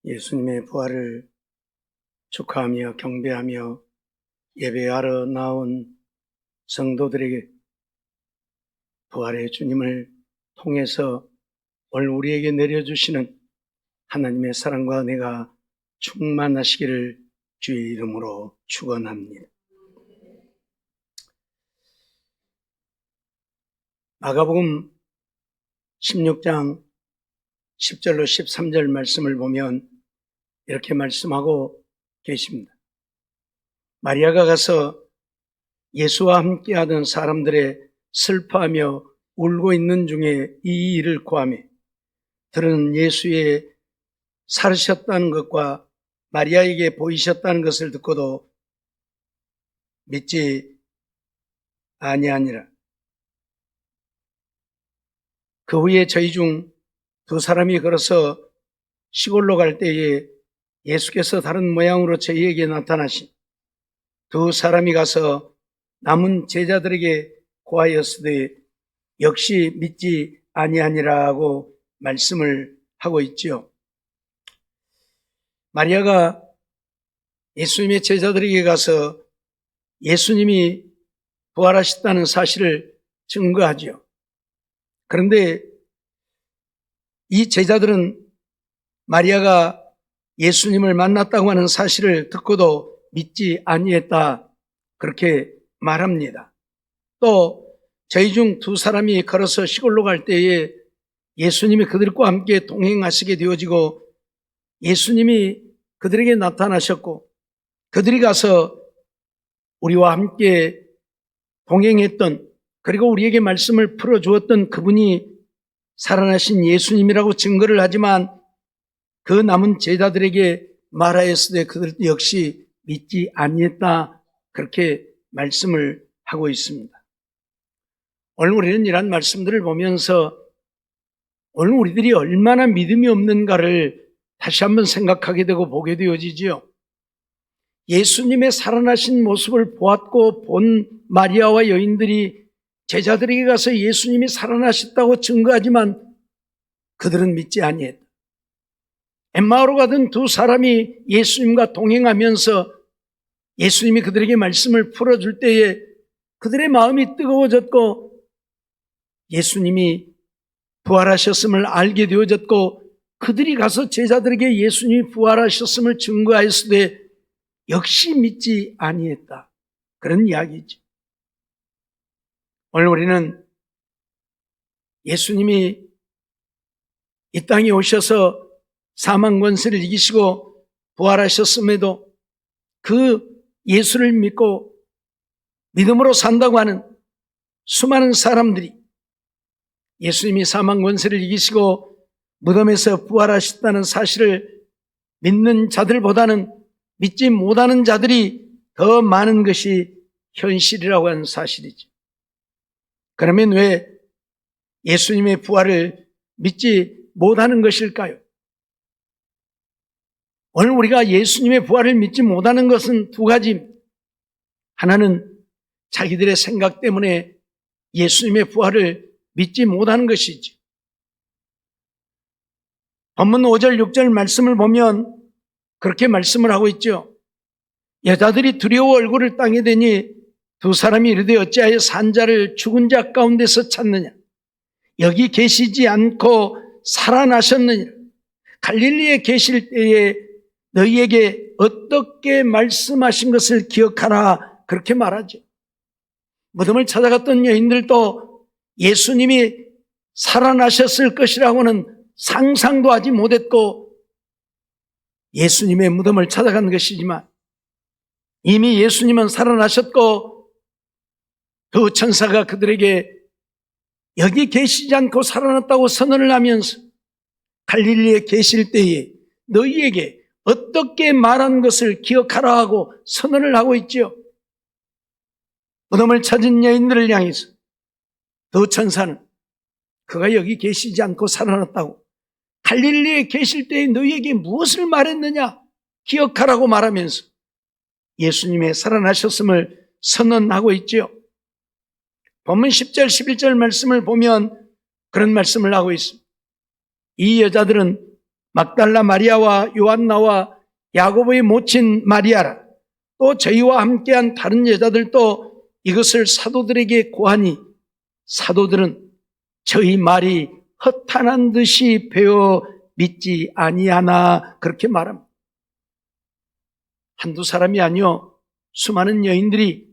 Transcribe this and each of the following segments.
예수님의 부활을 축하하며 경배하며 예배하러 나온 성도들에게 부활의 주님을 통해서 오늘 우리에게 내려주시는 하나님의 사랑과 은혜가 충만하시기를 주의 이름으로 축원합니다. 마가복음 16장 10절로 13절 말씀을 보면 이렇게 말씀하고 계십니다. 마리아가 가서 예수와 함께하던 사람들의 슬퍼하며 울고 있는 중에 이 일을 고하며 들은 예수의 살으셨다는 것과 마리아에게 보이셨다는 것을 듣고도 믿지 아니하니라. 그 후에 저희 중 두 사람이 걸어서 시골로 갈 때에 예수께서 다른 모양으로 저희에게 나타나신 두 사람이 가서 남은 제자들에게 고하였으되 역시 믿지 아니하니라고 말씀을 하고 있지요. 마리아가 예수님의 제자들에게 가서 예수님이 부활하셨다는 사실을 증거하지요. 그런데 이 제자들은 마리아가 예수님을 만났다고 하는 사실을 듣고도 믿지 아니했다, 그렇게 말합니다. 또 저희 중 두 사람이 걸어서 시골로 갈 때에 예수님이 그들과 함께 동행하시게 되어지고 예수님이 그들에게 나타나셨고 그들이 가서 우리와 함께 동행했던, 그리고 우리에게 말씀을 풀어주었던 그분이 살아나신 예수님이라고 증거를 하지만 그 남은 제자들에게 말하였으되 그들 역시 믿지 아니했다, 그렇게 말씀을 하고 있습니다. 오늘 우리는 이런 말씀들을 보면서 오늘 우리들이 얼마나 믿음이 없는가를 다시 한번 생각하게 되고 보게 되어지지요. 예수님의 살아나신 모습을 보았고 본 마리아와 여인들이 제자들에게 가서 예수님이 살아나셨다고 증거하지만 그들은 믿지 아니했다. 엠마오로 가던 두 사람이 예수님과 동행하면서 예수님이 그들에게 말씀을 풀어줄 때에 그들의 마음이 뜨거워졌고 예수님이 부활하셨음을 알게 되어졌고 그들이 가서 제자들에게 예수님이 부활하셨음을 증거하였으되 역시 믿지 아니했다, 그런 이야기죠. 오늘 우리는 예수님이 이 땅에 오셔서 사망 권세를 이기시고 부활하셨음에도 그 예수를 믿고 믿음으로 산다고 하는 수많은 사람들이 예수님이 사망 권세를 이기시고 무덤에서 부활하셨다는 사실을 믿는 자들보다는 믿지 못하는 자들이 더 많은 것이 현실이라고 하는 사실이죠. 그러면 왜 예수님의 부활을 믿지 못하는 것일까요? 오늘 우리가 예수님의 부활을 믿지 못하는 것은 두 가지입니다. 하나는 자기들의 생각 때문에 예수님의 부활을 믿지 못하는 것이죠. 본문 5절 6절 말씀을 보면 그렇게 말씀을 하고 있죠. 여자들이 두려워 얼굴을 땅에 대니 두 사람이 이르되 어찌하여 산자를 죽은 자 가운데서 찾느냐? 여기 계시지 않고 살아나셨느냐? 갈릴리에 계실 때에 너희에게 어떻게 말씀하신 것을 기억하라, 그렇게 말하죠. 무덤을 찾아갔던 여인들도 예수님이 살아나셨을 것이라고는 상상도 하지 못했고 예수님의 무덤을 찾아간 것이지만 이미 예수님은 살아나셨고 그 천사가 그들에게 여기 계시지 않고 살아났다고 선언을 하면서 갈릴리에 계실 때에 너희에게 어떻게 말한 것을 기억하라 하고 선언을 하고 있죠. 무덤을 찾은 여인들을 향해서 그 천사는 그가 여기 계시지 않고 살아났다고 갈릴리에 계실 때에 너희에게 무엇을 말했느냐 기억하라고 말하면서 예수님의 살아나셨음을 선언하고 있죠. 본문 10절 11절 말씀을 보면 그런 말씀을 하고 있습니다. 이 여자들은 막달라 마리아와 요한나와 야고보의 모친 마리아라 또 저희와 함께한 다른 여자들도 이것을 사도들에게 고하니 사도들은 저희 말이 허탄한 듯이 배워 믿지 아니하나 그렇게 말합니다. 한두 사람이 아니요 수많은 여인들이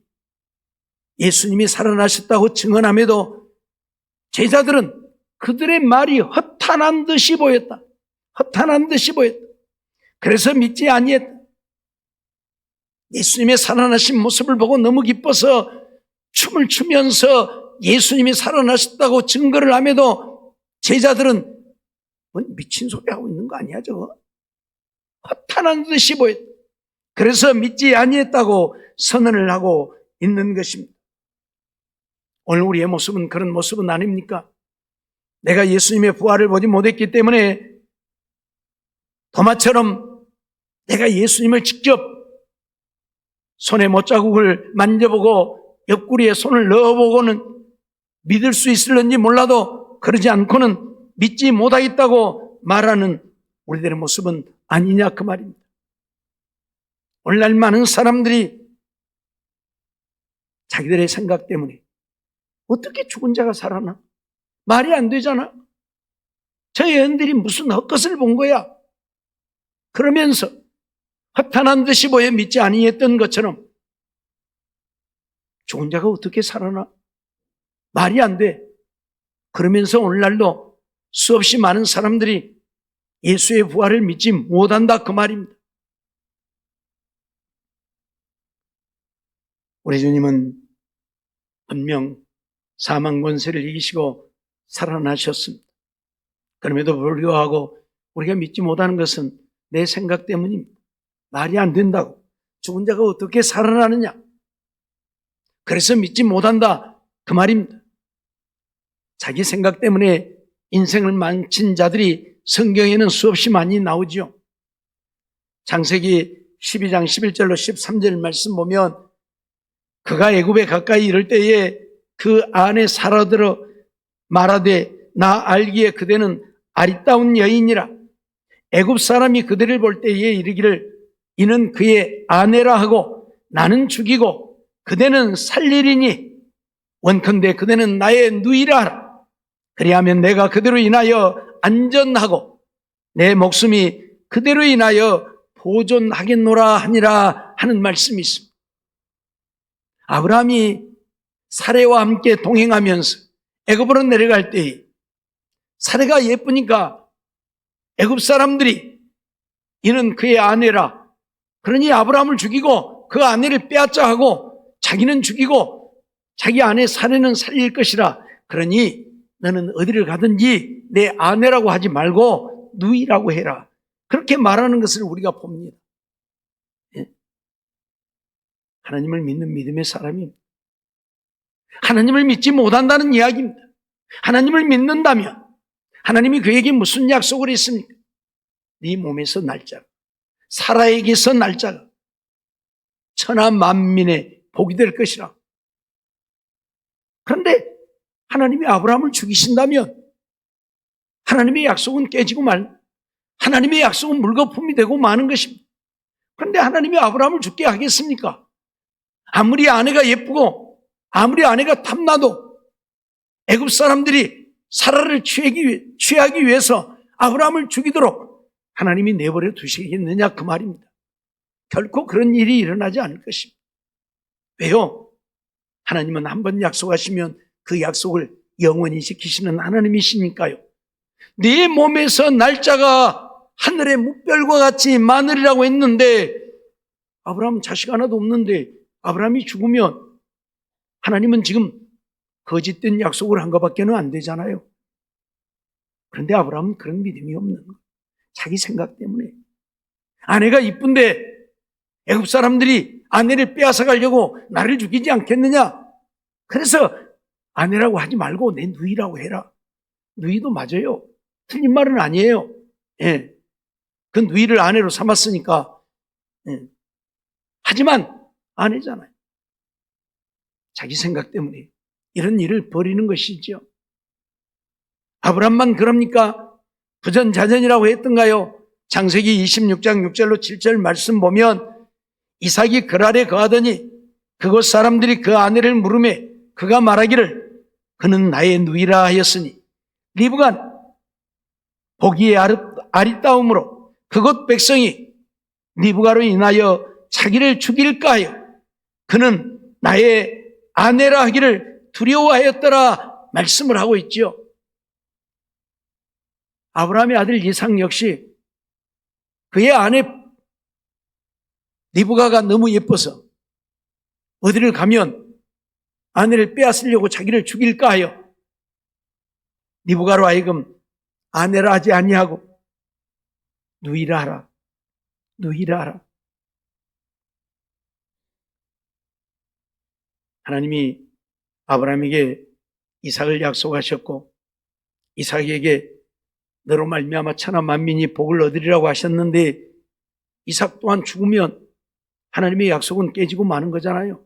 예수님이 살아나셨다고 증언함에도 제자들은 그들의 말이 허탄한 듯이 보였다. 허탄한 듯이 보였다. 그래서 믿지 아니했다. 예수님의 살아나신 모습을 보고 너무 기뻐서 춤을 추면서 예수님이 살아나셨다고 증거를 함에도 제자들은 미친 소리 하고 있는 거 아니야 저거? 허탄한 듯이 보였다. 그래서 믿지 아니했다고 선언을 하고 있는 것입니다. 오늘 우리의 모습은 그런 모습은 아닙니까? 내가 예수님의 부활을 보지 못했기 때문에 도마처럼 내가 예수님을 직접 손에 못자국을 만져보고 옆구리에 손을 넣어보고는 믿을 수 있을는지 몰라도 그러지 않고는 믿지 못하겠다고 말하는 우리들의 모습은 아니냐 그 말입니다. 오늘날 많은 사람들이 자기들의 생각 때문에 어떻게 죽은 자가 살아나? 말이 안 되잖아. 저 여인들이 무슨 헛것을 본 거야? 그러면서 허탄한 듯이 보여 믿지 아니했던 것처럼 죽은 자가 어떻게 살아나? 말이 안 돼. 그러면서 오늘날도 수없이 많은 사람들이 예수의 부활을 믿지 못한다 그 말입니다. 우리 주님은 분명 사망 권세를 이기시고 살아나셨습니다. 그럼에도 불구하고 우리가 믿지 못하는 것은 내 생각 때문입니다. 말이 안 된다고. 죽은 자가 어떻게 살아나느냐. 그래서 믿지 못한다 그 말입니다. 자기 생각 때문에 인생을 망친 자들이 성경에는 수없이 많이 나오죠. 창세기 12장 11절로 13절 말씀 보면 그가 애굽에 가까이 이를 때에 그 안에 살아들어 말하되 나 알기에 그대는 아리따운 여인이라 애굽 사람이 그들을 볼 때에 이르기를 이는 그의 아내라 하고 나는 죽이고 그대는 살리리니 원컨대 그대는 나의 누이라 하라. 그리하면 내가 그대로 인하여 안전하고 내 목숨이 그대로 인하여 보존하겠노라 하니라 하는 말씀이 있습니다. 아브라함이 사레와 함께 동행하면서 애굽으로 내려갈 때 사레가 예쁘니까 애굽 사람들이 이는 그의 아내라 그러니 아브라함을 죽이고 그 아내를 빼앗자 하고 자기는 죽이고 자기 아내 사레는 살릴 것이라 그러니 너는 어디를 가든지 내 아내라고 하지 말고 누이라고 해라. 그렇게 말하는 것을 우리가 봅니다. 하나님을 믿는 믿음의 사람입니다. 하나님을 믿지 못한다는 이야기입니다. 하나님을 믿는다면 하나님이 그에게 무슨 약속을 했습니까? 네 몸에서 날짜가 사라에게서 날짜가 천하 만민의 복이 될 것이라. 그런데 하나님이 아브라함을 죽이신다면 하나님의 약속은 깨지고 하나님의 약속은 물거품이 되고 마는 것입니다. 그런데 하나님이 아브라함을 죽게 하겠습니까? 아무리 아내가 예쁘고 아무리 아내가 탐나도 애굽 사람들이 사라를 취하기 위해서 아브라함을 죽이도록 하나님이 내버려 두시겠느냐 그 말입니다. 결코 그런 일이 일어나지 않을 것입니다. 왜요? 하나님은 한번 약속하시면 그 약속을 영원히 지키시는 하나님이시니까요. 네 몸에서 날짜가 하늘의 묵별과 같이 많으리라고 했는데 아브라함은 자식 하나도 없는데 아브라함이 죽으면 하나님은 지금 거짓된 약속을 한 것밖에는 안 되잖아요. 그런데 아브라함은 그런 믿음이 없는 거예요. 자기 생각 때문에. 아내가 이쁜데 애굽 사람들이 아내를 빼앗아 가려고 나를 죽이지 않겠느냐. 그래서 아내라고 하지 말고 내 누이라고 해라. 누이도 맞아요. 틀린 말은 아니에요. 예. 그 누이를 아내로 삼았으니까. 예. 하지만 아내잖아요. 자기 생각 때문에 이런 일을 벌이는 것이죠. 아브라함만 그럽니까? 부전자전이라고 했던가요? 창세기 26장 6절로 7절 말씀 보면 이삭이 그 아래 거하더니 그곳 사람들이 그 아내를 물으매 그가 말하기를 그는 나의 누이라 하였으니 리브가 보기에 아리따움으로 그곳 백성이 리브가로 인하여 자기를 죽일까 하여 그는 나의 아내라 하기를 두려워하였더라 말씀을 하고 있죠. 아브라함의 아들 이삭 역시 그의 아내 리브가가 너무 예뻐서 어디를 가면 아내를 빼앗으려고 자기를 죽일까 하여 리브가로 하여금 아내라 하지 아니하고 누이라 하라, 누이라 하라. 하나님이 아브라함에게 이삭을 약속하셨고 이삭에게 너로 말미암아 천하 만민이 복을 얻으리라고 하셨는데 이삭 또한 죽으면 하나님의 약속은 깨지고 마는 거잖아요.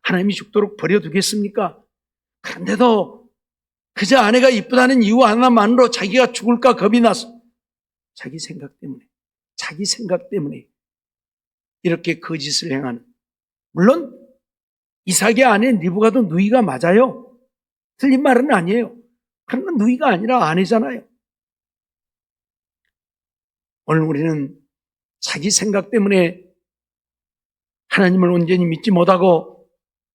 하나님이 죽도록 버려두겠습니까? 그런데도 그저 아내가 이쁘다는 이유 하나만으로 자기가 죽을까 겁이 나서 자기 생각 때문에 이렇게 거짓을 행하는, 물론 이삭의 아내 리브가도 누이가 맞아요. 틀린 말은 아니에요. 그러나 누이가 아니라 아내잖아요. 오늘 우리는 자기 생각 때문에 하나님을 온전히 믿지 못하고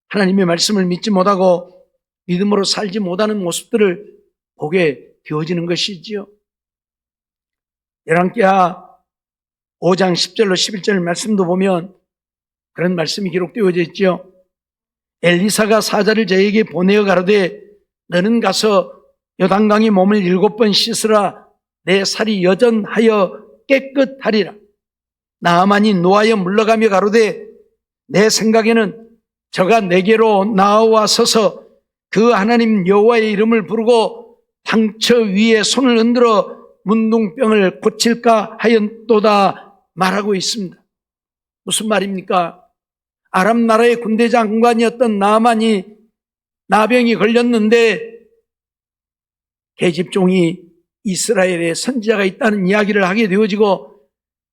하나님의 말씀을 믿지 못하고 믿음으로 살지 못하는 모습들을 보게 되어지는 것이지요. 열왕기하 5장 10절로 11절 말씀도 보면 그런 말씀이 기록되어져 있죠. 엘리사가 사자를 저에게 보내어 가로되 너는 가서 요단강에 몸을 7번 씻으라. 내 살이 여전하여 깨끗하리라. 나아만이 노하여 물러가며 가로되 내 생각에는 저가 내게로 나와 서서 그 하나님 여호와의 이름을 부르고 상처 위에 손을 흔들어 문둥병을 고칠까 하였도다 말하고 있습니다. 무슨 말입니까? 아람 나라의 군대 장관이었던 나아만이 나병이 걸렸는데 계집종이 이스라엘에 선지자가 있다는 이야기를 하게 되어지고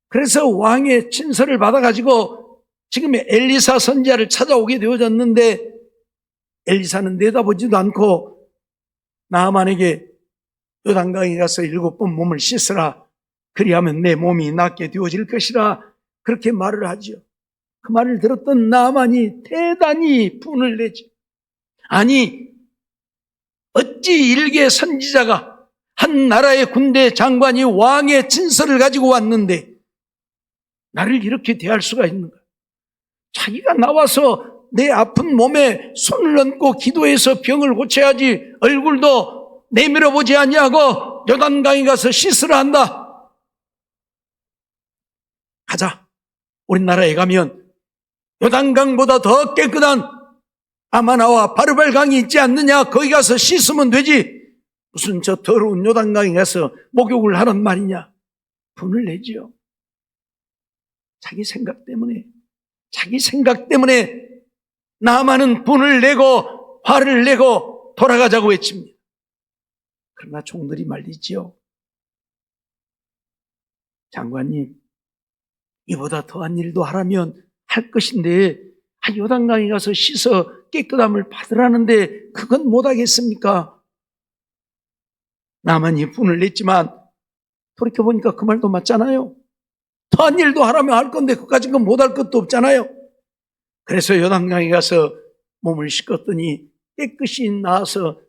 그래서 왕의 친서를 받아가지고 지금 엘리사 선지자를 찾아오게 되어졌는데 엘리사는 내다보지도 않고 나아만에게 요단강에 가서 7번 몸을 씻으라. 그리하면 내 몸이 낫게 되어질 것이라 그렇게 말을 하죠. 그 말을 들었던 나아만이 대단히 분을 내죠. 아니 어찌 일개 선지자가 한 나라의 군대 장관이 왕의 진서를 가지고 왔는데 나를 이렇게 대할 수가 있는가? 자기가 나와서 내 아픈 몸에 손을 얹고 기도해서 병을 고쳐야지 얼굴도 내밀어 보지 아니하고 요단강에 가서 씻으라 한다. 가자. 우리나라에 가면 요단강보다 더 깨끗한 아마나와 바르발강이 있지 않느냐? 거기 가서 씻으면 되지. 무슨 저 더러운 요단강에 가서 목욕을 하란 말이냐? 분을 내지요. 자기 생각 때문에 나아만은 분을 내고 화를 내고 돌아가자고 외칩니다. 그러나 종들이 말리지요. 장관님, 이보다 더한 일도 하라면 할 것인데 요단강에 가서 씻어 깨끗함을 받으라는데 그건 못하겠습니까? 나만이 분을 냈지만 돌이켜보니까 그 말도 맞잖아요. 더한 일도 하라면 할 건데 그까짓 건 못할 것도 없잖아요. 그래서 요단강에 가서 몸을 씻었더니 깨끗이 나와서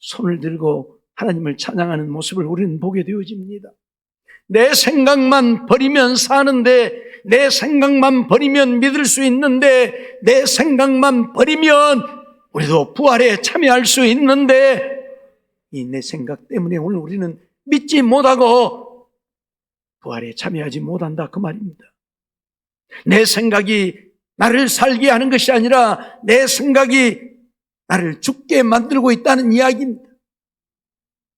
손을 들고 하나님을 찬양하는 모습을 우리는 보게 되어집니다. 내 생각만 버리면 사는데, 내 생각만 버리면 믿을 수 있는데, 내 생각만 버리면 우리도 부활에 참여할 수 있는데, 이 내 생각 때문에 오늘 우리는 믿지 못하고 부활에 참여하지 못한다 그 말입니다. 내 생각이 나를 살게 하는 것이 아니라 내 생각이 나를 죽게 만들고 있다는 이야기입니다.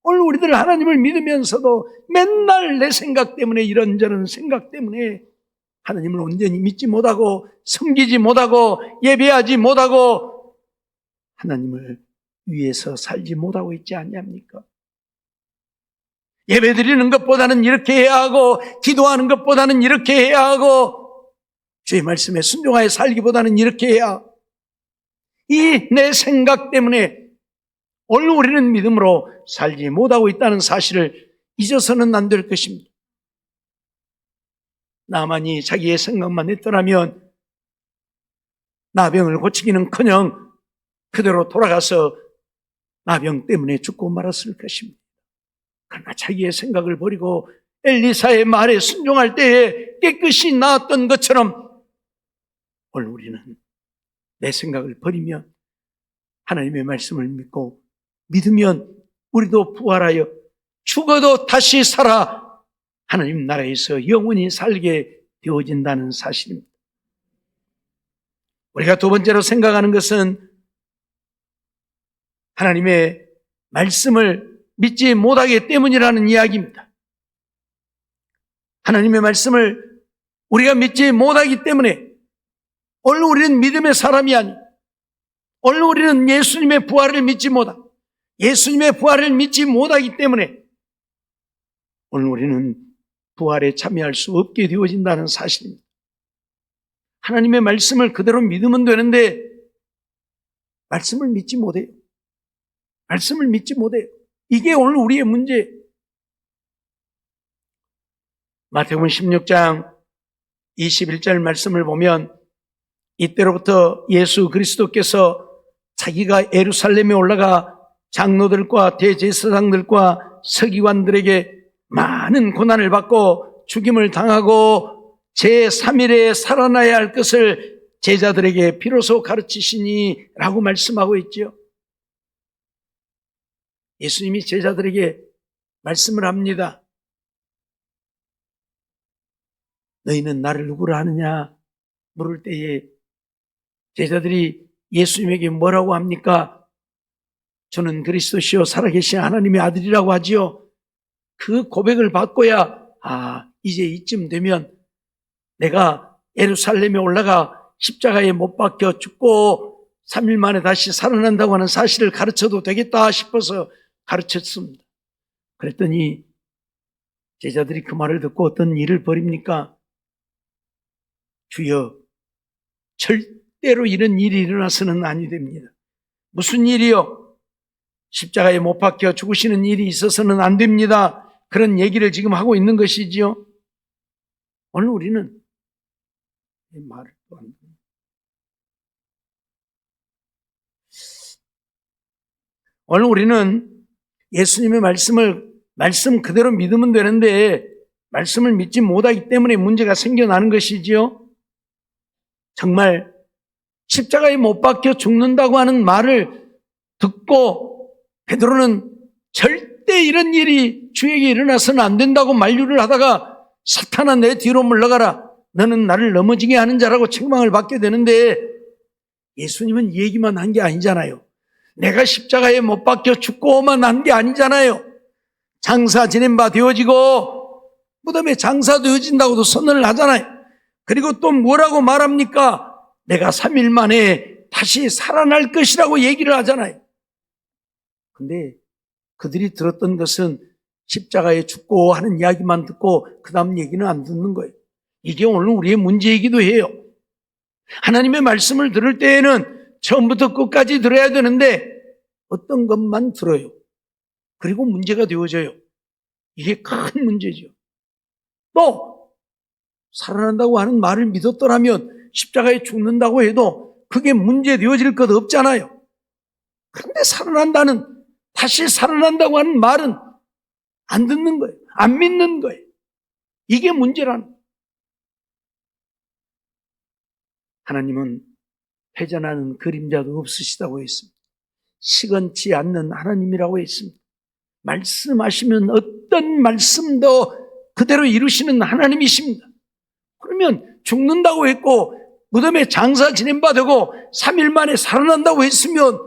오늘 우리들 하나님을 믿으면서도 맨날 내 생각 때문에 이런저런 생각 때문에 하나님을 온전히 믿지 못하고 섬기지 못하고 예배하지 못하고 하나님을 위해서 살지 못하고 있지 않냐입니까? 예배 드리는 것보다는 이렇게 해야 하고, 기도하는 것보다는 이렇게 해야 하고, 주의 말씀에 순종하여 살기보다는 이렇게 해야, 이 내 생각 때문에 오늘 우리는 믿음으로 살지 못하고 있다는 사실을 잊어서는 안 될 것입니다. 나만이 자기의 생각만 했더라면 나병을 고치기는커녕 그대로 돌아가서 나병 때문에 죽고 말았을 것입니다. 그러나 자기의 생각을 버리고 엘리사의 말에 순종할 때에 깨끗이 나았던 것처럼 오늘 우리는 내 생각을 버리면 하나님의 말씀을 믿고 믿으면 우리도 부활하여 죽어도 다시 살아 하나님 나라에서 영원히 살게 되어진다는 사실입니다. 우리가 두 번째로 생각하는 것은 하나님의 말씀을 믿지 못하기 때문이라는 이야기입니다. 하나님의 말씀을 우리가 믿지 못하기 때문에 오늘 우리는 믿음의 사람이 아니고 오늘 우리는 예수님의 부활을 믿지 못하고 예수님의 부활을 믿지 못하기 때문에 오늘 우리는 부활에 참여할 수 없게 되어진다는 사실입니다. 하나님의 말씀을 그대로 믿으면 되는데 말씀을 믿지 못해요. 말씀을 믿지 못해요. 이게 오늘 우리의 문제예요. 마태복음 16장 21절 말씀을 보면 이때로부터 예수 그리스도께서 자기가 예루살렘에 올라가 장로들과 대제사장들과 서기관들에게 많은 고난을 받고 죽임을 당하고 제3일에 살아나야 할 것을 제자들에게 비로소 가르치시니 라고 말씀하고 있죠. 예수님이 제자들에게 말씀을 합니다. 너희는 나를 누구라 하느냐 물을 때에 제자들이 예수님에게 뭐라고 합니까? 저는 그리스도시요 살아계신 하나님의 아들이라고 하지요. 그 고백을 받고야 이제 이쯤 되면 내가 예루살렘에 올라가 십자가에 못 박혀 죽고 3일 만에 다시 살아난다고 하는 사실을 가르쳐도 되겠다 싶어서 가르쳤습니다. 그랬더니 제자들이 그 말을 듣고 어떤 일을 벌입니까? 주여, 절대로 이런 일이 일어나서는 아니 됩니다. 무슨 일이요? 십자가에 못 박혀 죽으시는 일이 있어서는 안 됩니다. 그런 얘기를 지금 하고 있는 것이지요. 오늘 우리는 이 말을 또 안 합니다. 오늘 우리는 예수님의 말씀 그대로 믿으면 되는데 말씀을 믿지 못하기 때문에 문제가 생겨나는 것이지요. 정말 십자가에 못 박혀 죽는다고 하는 말을 듣고 베드로는 절대 이런 일이 주에게 일어나서는 안 된다고 만류를 하다가 사탄아 내 뒤로 물러가라. 너는 나를 넘어지게 하는 자라고 책망을 받게 되는데 예수님은 얘기만 한 게 아니잖아요. 내가 십자가에 못 박혀 죽고만 한 게 아니잖아요. 장사 지낸 바 되어지고 무덤에 장사 되어진다고도 선언을 하잖아요. 그리고 또 뭐라고 말합니까? 내가 3일 만에 다시 살아날 것이라고 얘기를 하잖아요. 근데 그들이 들었던 것은 십자가에 죽고 하는 이야기만 듣고 그 다음 얘기는 안 듣는 거예요. 이게 오늘 우리의 문제이기도 해요. 하나님의 말씀을 들을 때에는 처음부터 끝까지 들어야 되는데 어떤 것만 들어요. 그리고 문제가 되어져요. 이게 큰 문제죠. 또 살아난다고 하는 말을 믿었더라면 십자가에 죽는다고 해도 그게 문제 되어질 것 없잖아요. 그런데 다시 살아난다고 하는 말은 안 듣는 거예요. 안 믿는 거예요. 이게 문제라는 거예요. 하나님은 회전하는 그림자도 없으시다고 했습니다. 시건치 않는 하나님이라고 했습니다. 말씀하시면 어떤 말씀도 그대로 이루시는 하나님이십니다. 그러면 죽는다고 했고 무덤에 장사 지낸 바 되고 3일 만에 살아난다고 했으면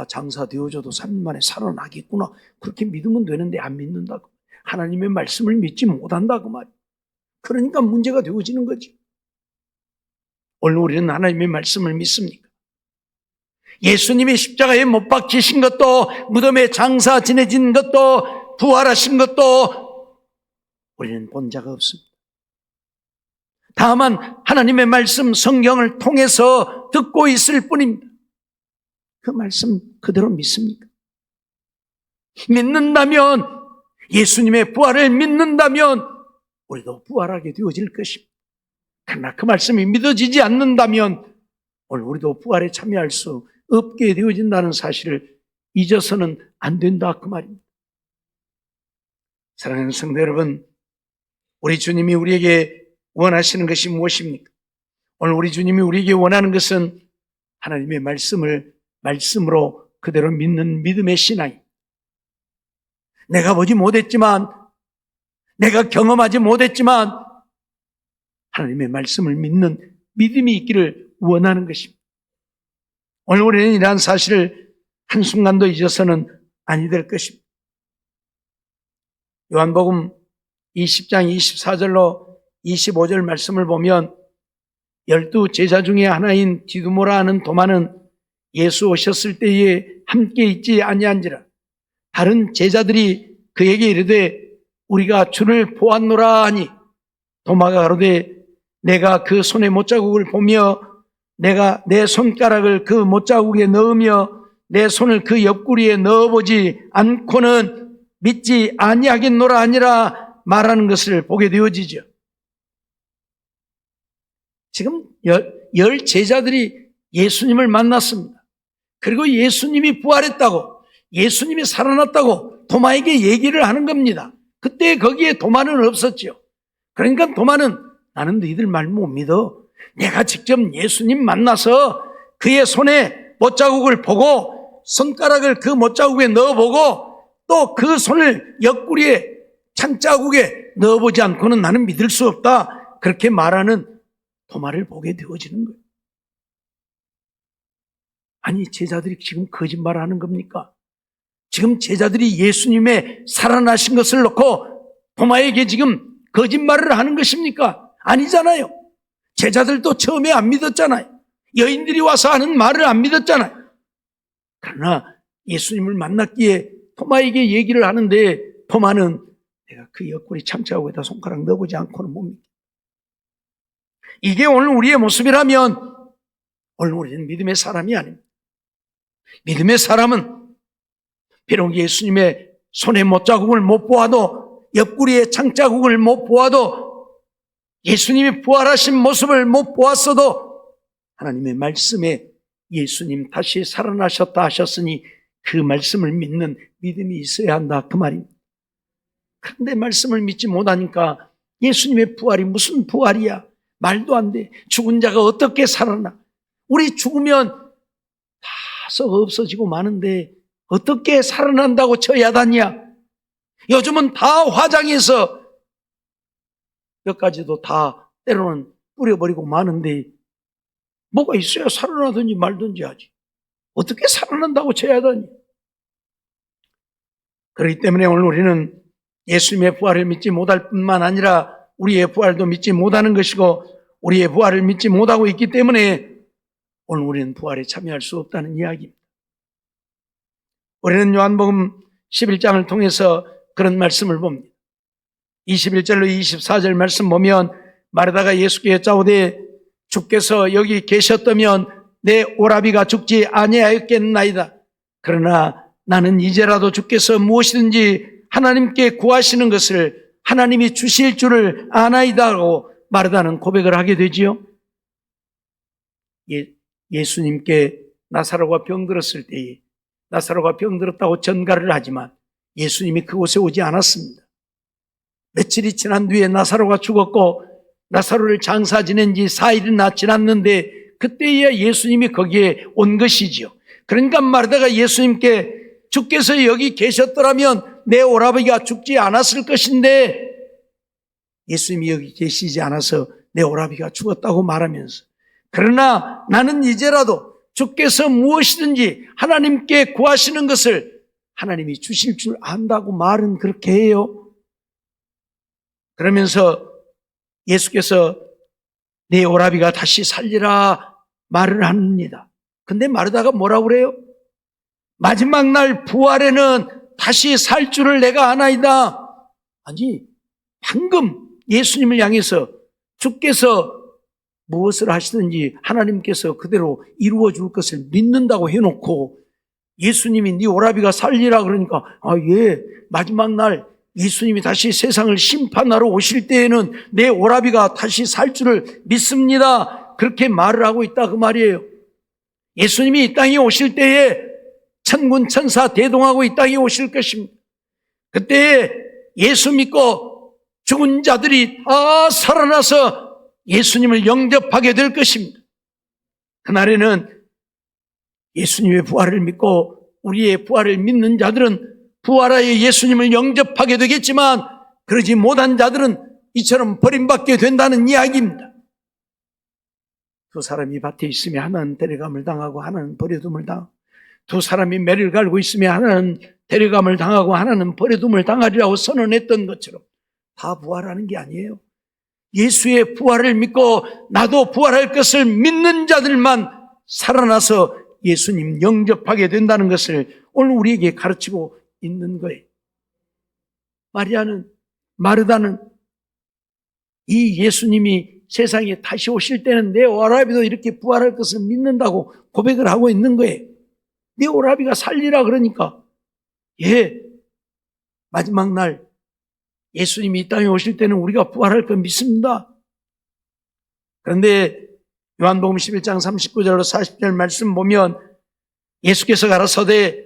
장사 되어져도 3일 만에 살아나겠구나 그렇게 믿으면 되는데 안 믿는다고. 하나님의 말씀을 믿지 못한다고 말이에요. 그러니까 문제가 되어지는 거지. 오늘 우리는 하나님의 말씀을 믿습니까? 예수님이 십자가에 못 박히신 것도 무덤에 장사 지내진 것도 것도 부활하신 것도 우리는 본 자가 없습니다. 다만 하나님의 말씀 성경을 통해서 듣고 있을 뿐입니다. 그 말씀 그대로 믿습니까? 믿는다면, 예수님의 부활을 믿는다면 우리도 부활하게 되어질 것입니다. 그러나 그 말씀이 믿어지지 않는다면 오늘 우리도 부활에 참여할 수 없게 되어진다는 사실을 잊어서는 안 된다, 그 말입니다. 사랑하는 성도 여러분, 우리 주님이 우리에게 원하시는 것이 무엇입니까? 오늘 우리 주님이 우리에게 원하는 것은 하나님의 말씀을 말씀으로 그대로 믿는 믿음의 신앙입니다. 내가 보지 못했지만, 내가 경험하지 못했지만 하나님의 말씀을 믿는 믿음이 있기를 원하는 것입니다. 오늘 우리는 이러한 사실을 한순간도 잊어서는 아니 될 것입니다. 요한복음 20장 24절로 25절 말씀을 보면 12 제자 중에 하나인 디두모라 하는 도마는 예수 오셨을 때에 함께 있지 아니한지라. 다른 제자들이 그에게 이르되 우리가 주를 보았노라 하니 도마가 가로되 내가 그 손의 못자국을 보며 내가 내 손가락을 그 못자국에 넣으며 내 손을 그 옆구리에 넣어보지 않고는 믿지 아니하겠노라 하니라 말하는 것을 보게 되어지죠. 지금 열 제자들이 예수님을 만났습니다. 그리고 예수님이 부활했다고, 예수님이 살아났다고 도마에게 얘기를 하는 겁니다. 그때 거기에 도마는 없었죠. 그러니까 도마는 나는 너희들 말 못 믿어. 내가 직접 예수님 만나서 그의 손에 못자국을 보고 손가락을 그 못자국에 넣어보고 또 그 손을 옆구리에 창자국에 넣어보지 않고는 나는 믿을 수 없다. 그렇게 말하는 도마를 보게 되어지는 거예요. 아니, 제자들이 지금 거짓말하는 겁니까? 지금 제자들이 예수님의 살아나신 것을 놓고 도마에게 지금 거짓말을 하는 것입니까? 아니잖아요. 제자들도 처음에 안 믿었잖아요. 여인들이 와서 하는 말을 안 믿었잖아요. 그러나 예수님을 만났기에 도마에게 얘기를 하는데 도마는 내가 그 옆구리 창자국에다 손가락 넣어보지 않고는 못 믿겠다. 이게 오늘 우리의 모습이라면 오늘 우리는 믿음의 사람이 아닙니다. 믿음의 사람은 비록 예수님의 손에 못자국을 못 보아도, 옆구리에 창자국을 못 보아도, 예수님이 부활하신 모습을 못 보았어도 하나님의 말씀에 예수님 다시 살아나셨다 하셨으니 그 말씀을 믿는 믿음이 있어야 한다, 그 말입니다. 그런데 말씀을 믿지 못하니까 예수님의 부활이 무슨 부활이야? 말도 안 돼. 죽은 자가 어떻게 살아나? 우리 죽으면 다 썩어 없어지고 마는데 어떻게 살아난다고 저 야단이야? 요즘은 다 화장해서 몇 가지도 다 때로는 뿌려버리고 마는데 뭐가 있어야 살아나든지 말든지 하지. 어떻게 살아난다고 저 야단이야? 그렇기 때문에 오늘 우리는 예수님의 부활을 믿지 못할 뿐만 아니라 우리의 부활도 믿지 못하는 것이고 우리의 부활을 믿지 못하고 있기 때문에 오늘 우리는 부활에 참여할 수 없다는 이야기입니다. 우리는 요한복음 11장을 통해서 그런 말씀을 봅니다. 21절로 24절 말씀 보면 마르다가 예수께 여짜오되 주께서 여기 계셨다면 내 오라비가 죽지 아니하였겠나이다. 그러나 나는 이제라도 주께서 무엇이든지 하나님께 구하시는 것을 하나님이 주실 줄을 아나이다라고 마르다는 고백을 하게 되지요. 예수님께 나사로가 병들었을 때에 나사로가 병들었다고 전가를 하지만 예수님이 그곳에 오지 않았습니다. 며칠이 지난 뒤에 나사로가 죽었고 나사로를 장사 지낸 지 4일이나 지났는데 그때야 예수님이 거기에 온 것이지요. 그러니까 마르다가 예수님께 주께서 여기 계셨더라면 내 오라비가 죽지 않았을 것인데 예수님이 여기 계시지 않아서 내 오라비가 죽었다고 말하면서 그러나 나는 이제라도 주께서 무엇이든지 하나님께 구하시는 것을 하나님이 주실 줄 안다고 말은 그렇게 해요. 그러면서 예수께서 내 오라비가 다시 살리라 말을 합니다. 근데 마르다가 뭐라고 그래요? 마지막 날 부활에는 다시 살 줄을 내가 아나이다. 아니, 방금 예수님을 향해서 주께서 무엇을 하시든지 하나님께서 그대로 이루어 줄 것을 믿는다고 해놓고 예수님이 네 오라비가 살리라 그러니까 예, 마지막 날 예수님이 다시 세상을 심판하러 오실 때에는 내 오라비가 다시 살 줄을 믿습니다. 그렇게 말을 하고 있다 그 말이에요. 예수님이 이 땅에 오실 때에 천군 천사 대동하고 이 땅에 오실 것입니다. 그때 예수 믿고 죽은 자들이 다 살아나서 예수님을 영접하게 될 것입니다. 그날에는 예수님의 부활을 믿고 우리의 부활을 믿는 자들은 부활하여 예수님을 영접하게 되겠지만 그러지 못한 자들은 이처럼 버림받게 된다는 이야기입니다. 두 사람이 밭에 있으며 하나는 데려감을 당하고 하나는 버려둠을 당하고 두 사람이 매를 갈고 있으며 하나는 데려감을 당하고 하나는 버려둠을 당하리라고 선언했던 것처럼 다 부활하는 게 아니에요. 예수의 부활을 믿고 나도 부활할 것을 믿는 자들만 살아나서 예수님 영접하게 된다는 것을 오늘 우리에게 가르치고 있는 거예요. 마르다는 이 예수님이 세상에 다시 오실 때는 내 오라비도 이렇게 부활할 것을 믿는다고 고백을 하고 있는 거예요. 내 오라비가 살리라 그러니까 예, 마지막 날 예수님이 이 땅에 오실 때는 우리가 부활할 걸 믿습니다. 그런데 요한복음 11장 39절로 40절 말씀 보면 예수께서 가라사대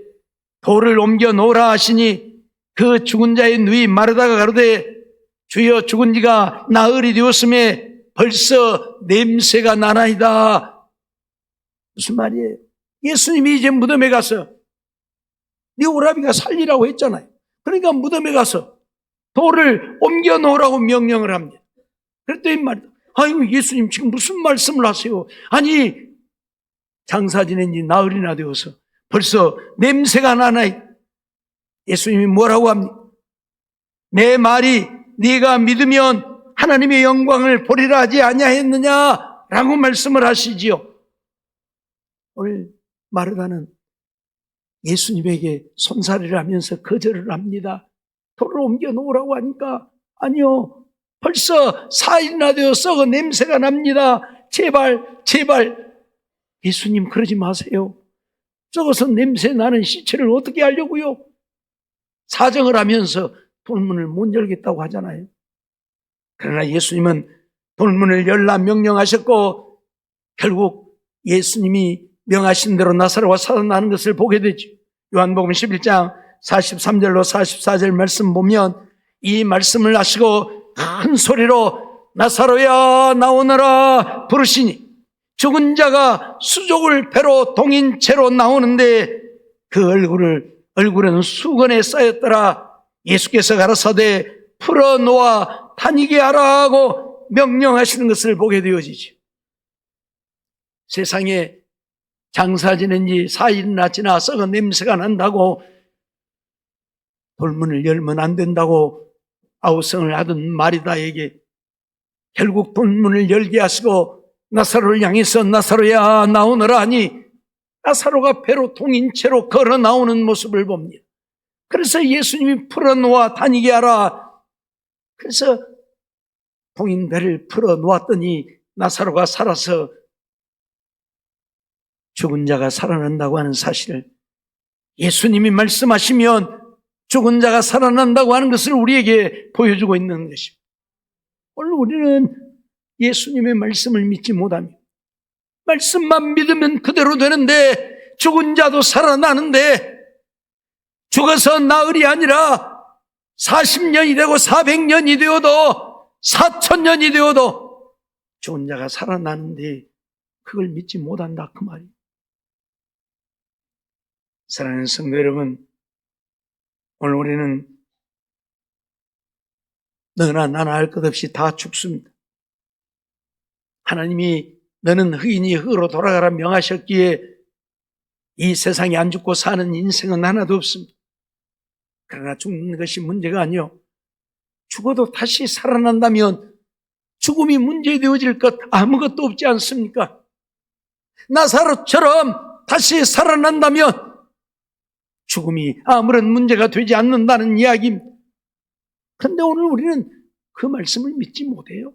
돌을 옮겨 놓으라 하시니 그 죽은 자의 누이 마르다가 가로되 주여 죽은 지가 나흘이 되었음에 벌써 냄새가 나나이다. 무슨 말이에요? 예수님이 이제 무덤에 가서 네 오라비가 살리라고 했잖아요. 그러니까 무덤에 가서 돌을 옮겨 놓으라고 명령을 합니다. 그랬더니 말이다. 아이고 예수님 지금 무슨 말씀을 하세요? 아니 장사 지낸 지 나흘이나 되어서 벌써 냄새가 나나이. 예수님이 뭐라고 합니까? 내 말이 네가 믿으면 하나님의 영광을 보리라 하지 아니하였느냐라고 말씀을 하시지요. 오늘 마르다는 예수님에게 손살이를 하면서 거절을 합니다. 돌을 옮겨 놓으라고 하니까 아니요, 벌써 4일이나 되어 썩어 냄새가 납니다. 제발 예수님 그러지 마세요. 썩어서 냄새 나는 시체를 어떻게 하려고요? 사정을 하면서 돌문을 못 열겠다고 하잖아요. 그러나 예수님은 돌문을 열라 명령하셨고 결국 예수님이 명하신 대로 나사로가 살아나는 것을 보게 되죠. 요한복음 11장 43절로 44절 말씀 보면 이 말씀을 하시고 큰 소리로 나사로야 나오너라 부르시니 죽은 자가 수족을 배로 동인 채로 나오는데 그 얼굴에는 수건에 쌓였더라. 예수께서 가라사대 풀어놓아 다니게 하라고 명령하시는 것을 보게 되어지죠. 세상에 장사 지낸 지 4일이나 지나 썩은 냄새가 난다고 돌문을 열면 안 된다고 아우성을 하던 마리다에게 결국 돌문을 열게 하시고 나사로를 향해서 나사로야 나오너라 하니 나사로가 배로 동인 채로 걸어 나오는 모습을 봅니다. 그래서 예수님이 풀어놓아 다니게 하라. 그래서 동인 배를 풀어놓았더니 나사로가 살아서 죽은 자가 살아난다고 하는 사실을 예수님이 말씀하시면 죽은 자가 살아난다고 하는 것을 우리에게 보여주고 있는 것입니다. 오늘 우리는 예수님의 말씀을 믿지 못합니다. 말씀만 믿으면 그대로 되는데 죽은 자도 살아나는데 죽어서 나흘이 아니라 40년이 되고 400년이 되어도 4000년이 되어도 죽은 자가 살아나는데 그걸 믿지 못한다 그 말이에요. 사랑하는 성도 여러분, 오늘 우리는 너나 나나 할 것 없이 다 죽습니다. 하나님이 너는 흑인이 흑으로 돌아가라 명하셨기에 이 세상에 안 죽고 사는 인생은 하나도 없습니다. 그러나 죽는 것이 문제가 아니요, 죽어도 다시 살아난다면 죽음이 문제되어질 것 아무것도 없지 않습니까? 나사로처럼 다시 살아난다면 죽음이 아무런 문제가 되지 않는다는 이야기입니다. 그런데 오늘 우리는 그 말씀을 믿지 못해요.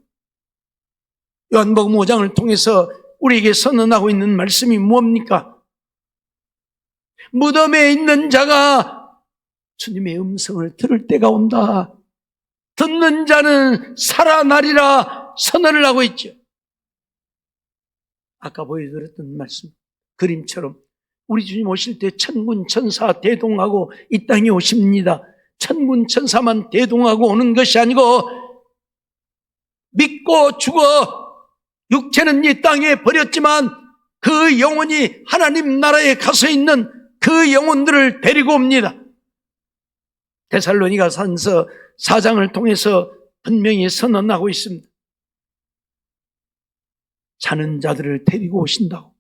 요한복음 5장을 통해서 우리에게 선언하고 있는 말씀이 무엇입니까? 무덤에 있는 자가 주님의 음성을 들을 때가 온다. 듣는 자는 살아나리라 선언을 하고 있죠. 아까 보여드렸던 말씀, 그림처럼 우리 주님 오실 때 천군 천사 대동하고 이 땅에 오십니다. 천군 천사만 대동하고 오는 것이 아니고 믿고 죽어 육체는 이 땅에 버렸지만 그 영혼이 하나님 나라에 가서 있는 그 영혼들을 데리고 옵니다. 데살로니가전서 4장을 통해서 분명히 선언하고 있습니다. 자는 자들을 데리고 오신다고.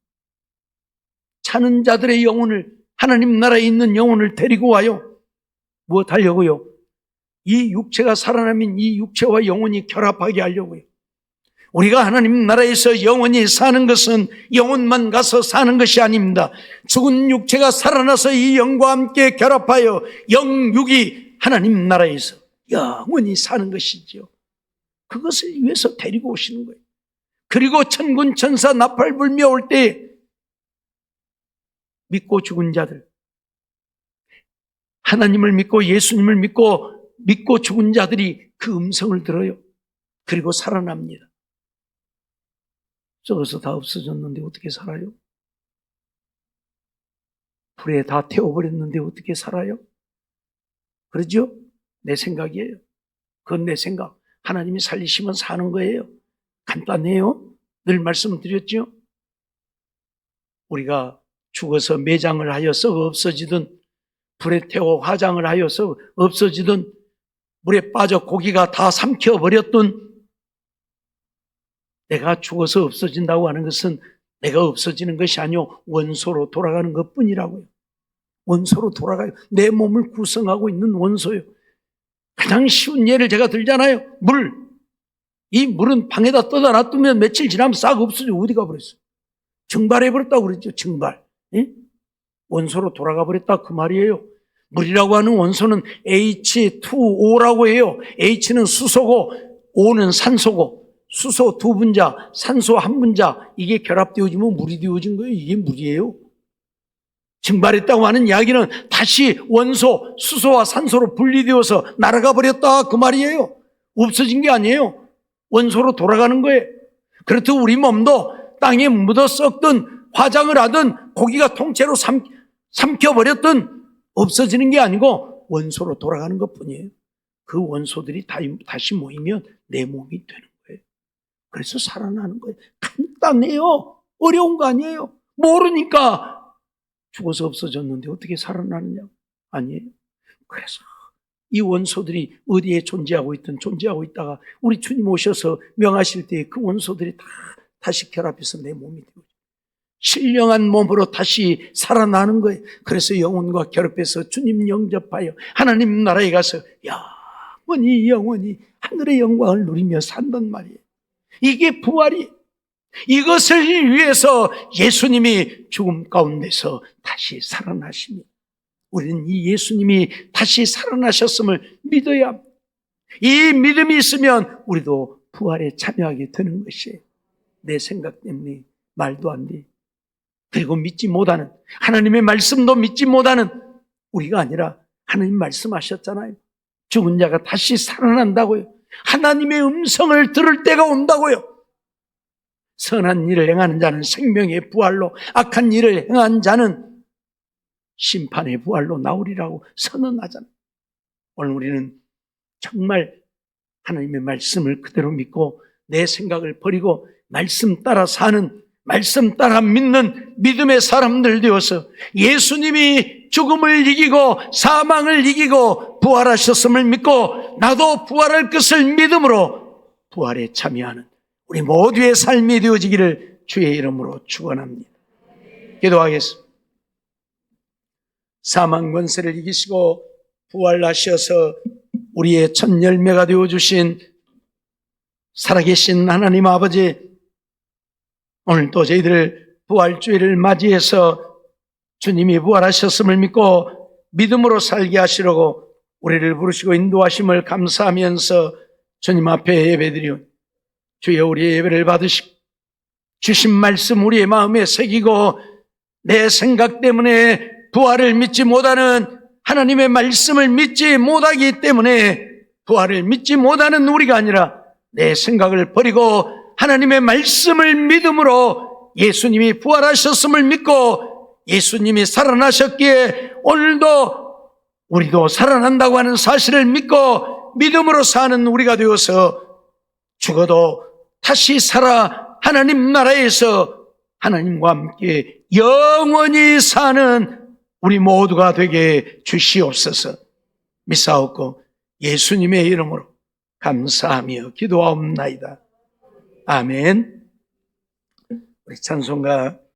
자는 자들의 영혼을, 하나님 나라에 있는 영혼을 데리고 와요. 무엇 하려고요? 이 육체가 살아나면 이 육체와 영혼이 결합하게 하려고요. 우리가 하나님 나라에서 영원히 사는 것은 영혼만 가서 사는 것이 아닙니다. 죽은 육체가 살아나서 이 영과 함께 결합하여 영육이 하나님 나라에서 영원히 사는 것이죠. 그것을 위해서 데리고 오시는 거예요. 그리고 천군 천사 나팔 불며 올 때 믿고 죽은 자들, 하나님을 믿고 예수님을 믿고 죽은 자들이 그 음성을 들어요. 그리고 살아납니다. 썩어서 다 없어졌는데 어떻게 살아요? 불에 다 태워버렸는데 어떻게 살아요? 그러죠? 내 생각이에요. 그건 내 생각. 하나님이 살리시면 사는 거예요. 간단해요. 늘 말씀드렸죠? 우리가 죽어서 매장을 하여서 없어지든 불에 태워 화장을 하여서 없어지든 물에 빠져 고기가 다 삼켜버렸든 내가 죽어서 없어진다고 하는 것은 내가 없어지는 것이 아니요 원소로 돌아가는 것뿐이라고요. 원소로 돌아가요. 내 몸을 구성하고 있는 원소요. 가장 쉬운 예를 제가 들잖아요. 물. 이 물은 방에다 떠다 놔두면 며칠 지나면 싹 없어져. 어디 가버렸어? 증발해버렸다고 그랬죠. 증발. 예? 원소로 돌아가 버렸다 그 말이에요. 물이라고 하는 원소는 H2O라고 해요. H는 수소고 O는 산소고 수소 두 분자, 산소 한 분자 이게 결합되어지면 물이 되어진 거예요. 이게 물이에요. 증발했다고 하는 이야기는 다시 원소, 수소와 산소로 분리되어서 날아가 버렸다 그 말이에요. 없어진 게 아니에요. 원소로 돌아가는 거예요. 그렇듯 우리 몸도 땅에 묻어 썩든 화장을 하든 고기가 통째로 삼켜버렸든 없어지는 게 아니고 원소로 돌아가는 것뿐이에요. 그 원소들이 다시 모이면 내 몸이 되는 거예요. 그래서 살아나는 거예요. 간단해요. 어려운 거 아니에요. 모르니까 죽어서 없어졌는데 어떻게 살아나느냐? 아니에요. 그래서 이 원소들이 어디에 존재하고 있든 존재하고 있다가 우리 주님 오셔서 명하실 때 그 원소들이 다시 결합해서 내 몸이 되고 신령한 몸으로 다시 살아나는 거예요. 그래서 영혼과 결합해서 주님 영접하여 하나님 나라에 가서 영원히 하늘의 영광을 누리며 산단 말이에요. 이게 부활이. 이것을 위해서 예수님이 죽음 가운데서 다시 살아나십니다. 우리는 이 예수님이 다시 살아나셨음을 믿어야 합니다. 이 믿음이 있으면 우리도 부활에 참여하게 되는 것이에요. 내 생각 때문에 말도 안 돼. 그리고 믿지 못하는, 하나님의 말씀도 믿지 못하는 우리가 아니라 하나님 말씀하셨잖아요. 죽은 자가 다시 살아난다고요. 하나님의 음성을 들을 때가 온다고요. 선한 일을 행하는 자는 생명의 부활로, 악한 일을 행한 자는 심판의 부활로 나오리라고 선언하잖아요. 오늘 우리는 정말 하나님의 말씀을 그대로 믿고 내 생각을 버리고 말씀 따라 사는, 말씀 따라 믿는 믿음의 사람들 되어서 예수님이 죽음을 이기고 사망을 이기고 부활하셨음을 믿고 나도 부활할 것을 믿음으로 부활에 참여하는 우리 모두의 삶이 되어지기를 주의 이름으로 축원합니다. 기도하겠습니다. 사망 권세를 이기시고 부활하셔서 우리의 첫 열매가 되어주신 살아계신 하나님 아버지, 오늘도 저희들 부활주일을 맞이해서 주님이 부활하셨음을 믿고 믿음으로 살게 하시려고 우리를 부르시고 인도하심을 감사하면서 주님 앞에 예배드리오. 주여 우리의 예배를 받으시고 주신 말씀 우리의 마음에 새기고 내 생각 때문에 부활을 믿지 못하는 하나님의 말씀을 믿지 못하기 때문에 부활을 믿지 못하는 우리가 아니라 내 생각을 버리고 하나님의 말씀을 믿음으로 예수님이 부활하셨음을 믿고 예수님이 살아나셨기에 오늘도 우리도 살아난다고 하는 사실을 믿고 믿음으로 사는 우리가 되어서 죽어도 다시 살아 하나님 나라에서 하나님과 함께 영원히 사는 우리 모두가 되게 주시옵소서. 믿사옵고 예수님의 이름으로 감사하며 기도하옵나이다. 아멘. 우리 찬송가